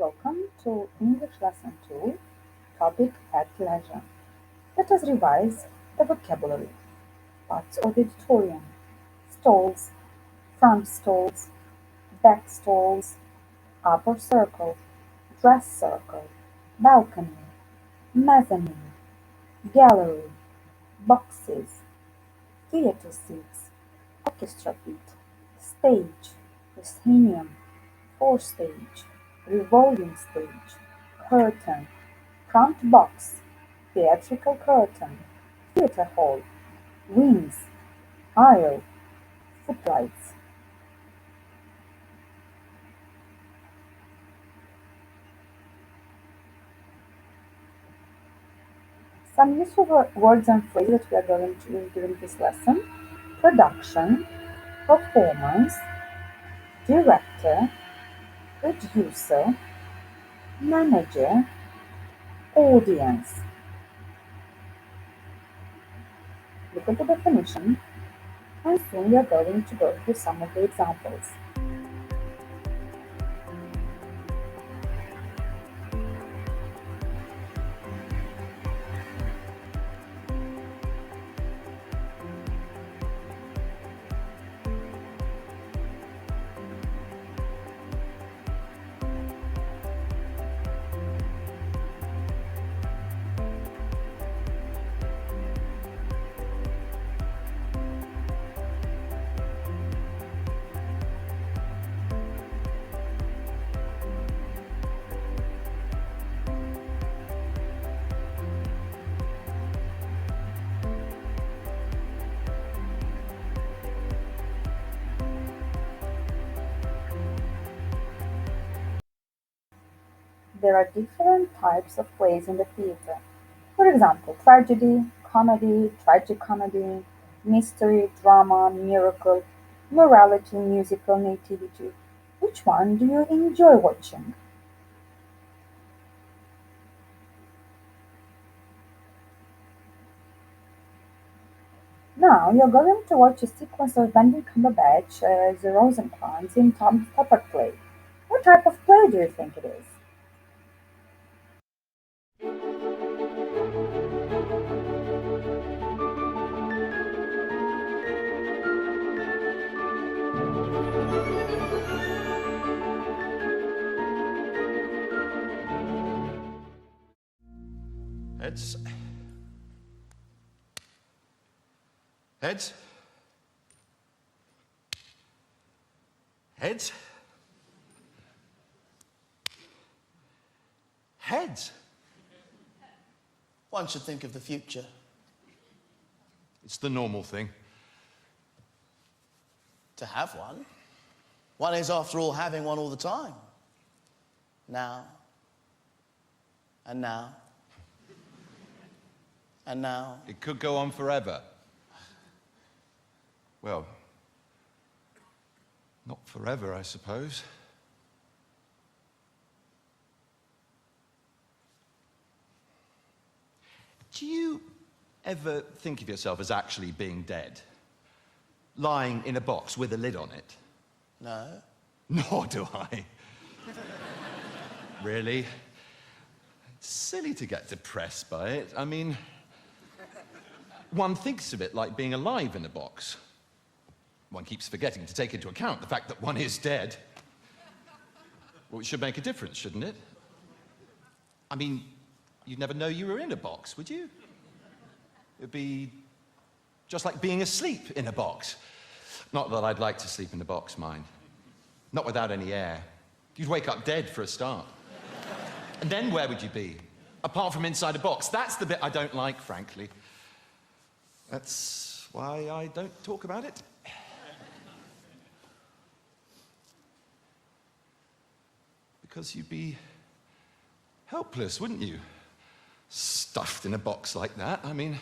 Welcome to English Lesson 2, topic at leisure. Let us revise the vocabulary. Parts of the auditorium: stalls, front stalls, back stalls, upper circle, dress circle, balcony, mezzanine, gallery, boxes, theatre seats, orchestra pit, stage, proscenium, forestage, revolving stage, curtain, front box, theatrical curtain, theatre hall, wings, aisle, footlights. Some useful words and phrases that we are going to use during this lesson: production, performance, director, producer, manager, audience. Look at the definition, and soon we are going to go through some of the examples. There are different types of plays in the theatre. For example, tragedy, comedy, tragicomedy, mystery, drama, miracle, morality, musical, nativity. Which one do you enjoy watching? Now you're going to watch a sequence of Benedict Cumberbatch as Rosencrantz in Tom Stoppard play. What type of play do you think it is? Heads. Heads. Heads. Heads. One should think of the future. It's the normal thing. To have one. One is, after all, having one all the time. Now. And now. And now. It could go on forever. Well, not forever, I suppose. Do you ever think of yourself as actually being dead? Lying in a box with a lid on it? No. Nor do I. Really? It's silly to get depressed by it. I mean, one thinks of it like being alive in a box. One keeps forgetting to take into account the fact that one is dead. Well, it should make a difference, shouldn't it? I mean, you'd never know you were in a box, would you? It'd be just like being asleep in a box. Not that I'd like to sleep in a box, mind. Not without any air. You'd wake up dead for a start. And then where would you be? Apart from inside a box. That's the bit I don't like, frankly. That's why I don't talk about it. Because you'd be helpless, wouldn't you? Stuffed in a box like that. I mean,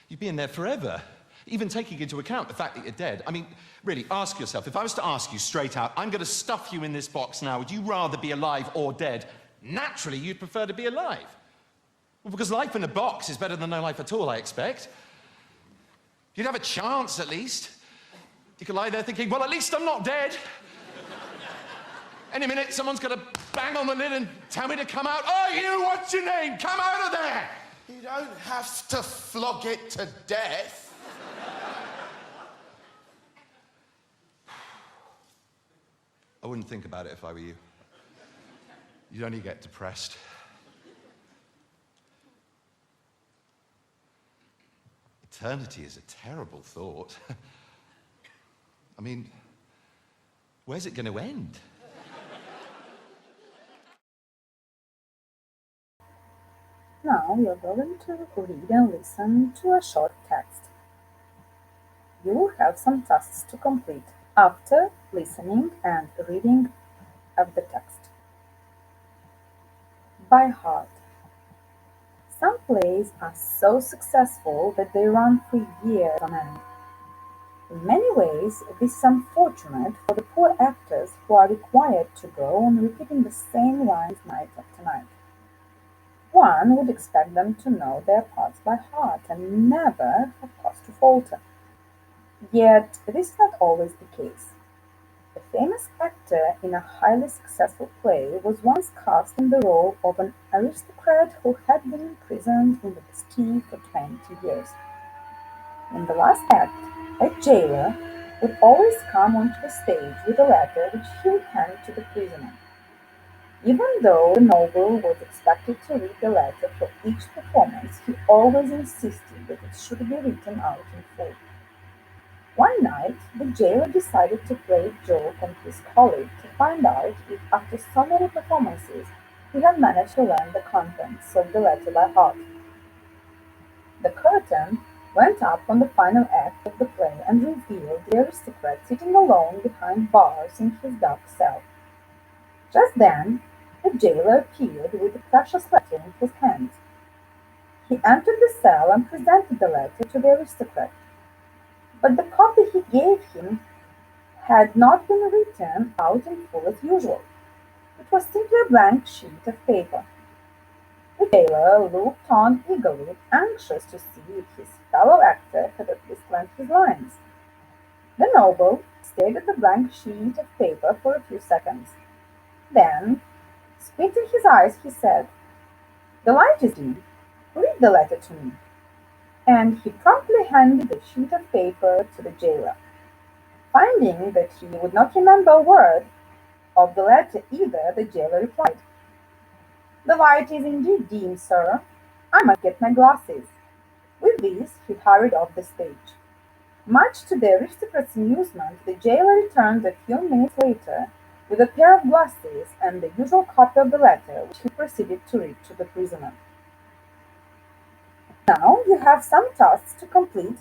you'd be in there forever. Even taking into account the fact that you're dead. I mean, really, ask yourself, if I was to ask you straight out, I'm going to stuff you in this box now, would you rather be alive or dead? Naturally, you'd prefer to be alive. Well, because life in a box is better than no life at all, I expect. You'd have a chance, at least. You could lie there thinking, well, at least I'm not dead. Any minute, someone's going to bang on the lid and tell me to come out. Oh, you, what's your name? Come out of there! You don't have to flog it to death. I wouldn't think about it if I were you. You'd only get depressed. Eternity is a terrible thought. I mean, where's it going to end? Now you're going to read and listen to a short text. You will have some tasks to complete after listening and reading of the text. By heart. Some plays are so successful that they run for years on end. In many ways, this is unfortunate for the poor actors who are required to go on repeating the same lines night after night. One would expect them to know their parts by heart and never have cause to falter. Yet this is not always the case. A famous actor in a highly successful play was once cast in the role of an aristocrat who had been imprisoned in the Bastille for 20 years. In the last act, a jailer would always come onto the stage with a letter which he would hand to the prisoner. Even though the noble was expected to read the letter for each performance, he always insisted that it should be written out in full. One night, the jailer decided to play a joke on his colleague to find out if, after so many performances, he had managed to learn the contents of the letter by heart. The curtain went up on the final act of the play and revealed the aristocrat sitting alone behind bars in his dark cell. Just then, the jailer appeared with the precious letter in his hand. He entered the cell and presented the letter to the aristocrat. But the copy he gave him had not been written out in full as usual. It was simply a blank sheet of paper. The jailer looked on eagerly, anxious to see if his fellow actor had at least learned his lines. The noble stared at the blank sheet of paper for a few seconds. Then, squinting his eyes, he said, "The light is dim. Read the letter to me." And he promptly handed the sheet of paper to the jailer. Finding that he would not remember a word of the letter either, the jailer replied, "The light is indeed dim, sir. I must get my glasses." With this, he hurried off the stage. Much to the aristocrat's amusement, the jailer returned a few minutes later with a pair of glasses and the usual copy of the letter, which he proceeded to read to the prisoner. Now you have some tasks to complete